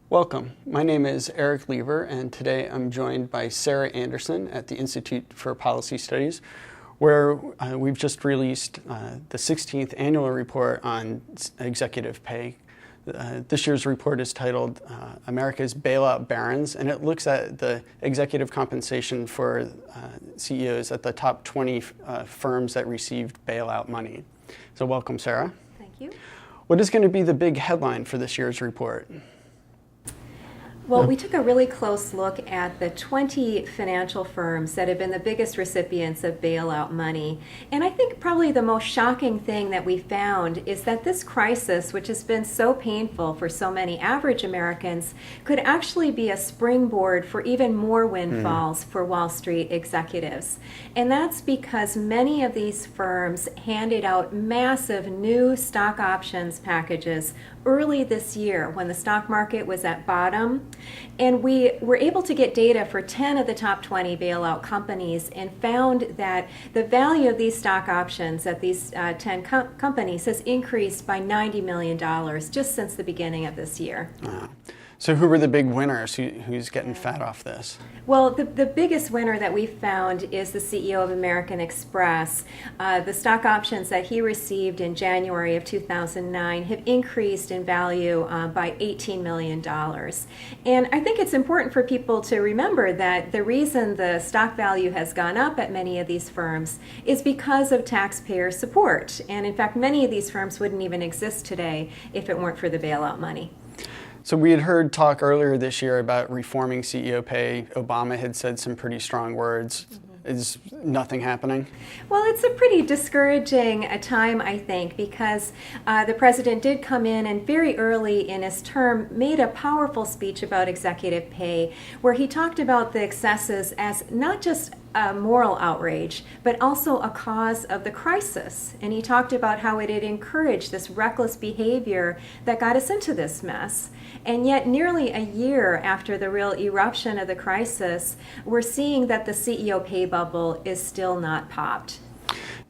Welcome. My name is Eric Lever, and today I'm joined by Sarah Anderson at the Institute for Policy Studies, where we've just released the 16th annual report on executive pay. This year's report is titled America's Bailout Barons, and it looks at the executive compensation for CEOs at the top 20 firms that received bailout money. So welcome, Sarah. Thank you. What is going to be the big headline for this year's report? Well, we took a really close look at the 20 financial firms that have been the biggest recipients of bailout money. And I think probably the most shocking thing that we found is that this crisis, which has been so painful for so many average Americans, could actually be a springboard for even more windfalls for Wall Street executives. And that's because many of these firms handed out massive new stock options packages early this year when the stock market was at bottom. And we were able to get data for 10 of the top 20 bailout companies and found that the value of these stock options at these 10 companies has increased by $90 million just since the beginning of this year. Wow. So who were the big winners? Who's getting fat off this? Well, the biggest winner that we found is the CEO of American Express. The stock options that he received in January of 2009 have increased in value by $18 million. And I think it's important for people to remember that the reason the stock value has gone up at many of these firms is because of taxpayer support. And in fact, many of these firms wouldn't even exist today if it weren't for the bailout money. So we had heard talk earlier this year about reforming CEO pay. Obama had said some pretty strong words. Is nothing happening? Well, it's a pretty discouraging time, I think, because the president did come in and very early in his term made a powerful speech about executive pay, where he talked about the excesses as not just a moral outrage, but also a cause of the crisis. And he talked about how it had encouraged this reckless behavior that got us into this mess. And yet, nearly a year after the real eruption of the crisis, we're seeing that the CEO pay bubble is still not popped.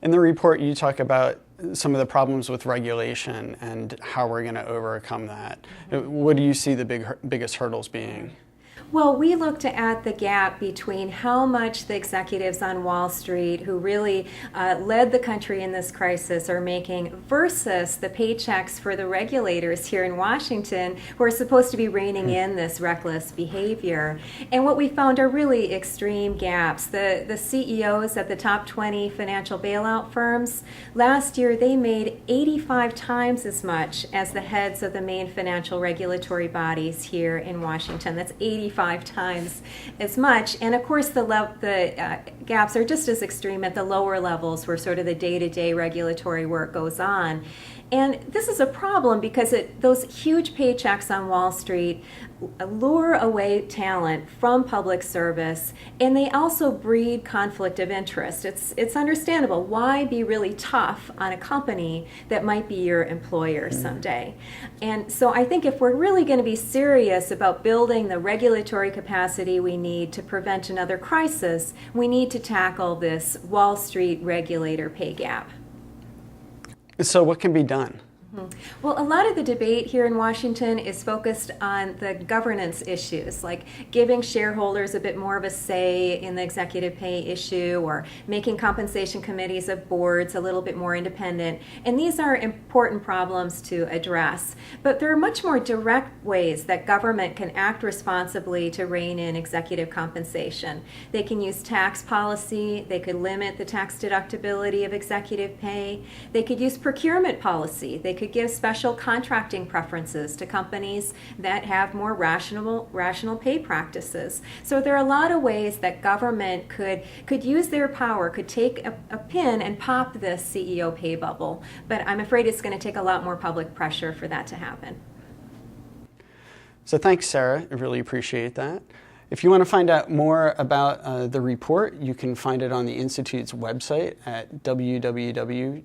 In the report, you talk about some of the problems with regulation and how we're going to overcome that. What do you see the biggest hurdles being? Well, we looked at the gap between how much the executives on Wall Street who really led the country in this crisis are making versus the paychecks for the regulators here in Washington who are supposed to be reining in this reckless behavior. And what we found are really extreme gaps. The CEOs at the top 20 financial bailout firms, last year they made 85 times as much as the heads of the main financial regulatory bodies here in Washington. That's 85 times as much. And of course, the gaps are just as extreme at the lower levels where sort of the day-to-day regulatory work goes on. And this is a problem because those huge paychecks on Wall Street lure away talent from public service, and they also breed conflict of interest. It's understandable. Why be really tough on a company that might be your employer someday? And so I think if we're really going to be serious about building the regulatory capacity we need to prevent another crisis, we need to tackle this Wall Street regulator pay gap. So what can be done? Well, a lot of the debate here in Washington is focused on the governance issues, like giving shareholders a bit more of a say in the executive pay issue or making compensation committees of boards a little bit more independent. And these are important problems to address. But there are much more direct ways that government can act responsibly to rein in executive compensation. They can use tax policy. They could limit the tax deductibility of executive pay. They could use procurement policy. They could give special contracting preferences to companies that have more rational pay practices. So there are a lot of ways that government could use their power, could take a pin and pop this CEO pay bubble. But I'm afraid it's going to take a lot more public pressure for that to happen. So thanks, Sarah. I really appreciate that. If you want to find out more about the report, you can find it on the Institute's website at www.ips-dc.org.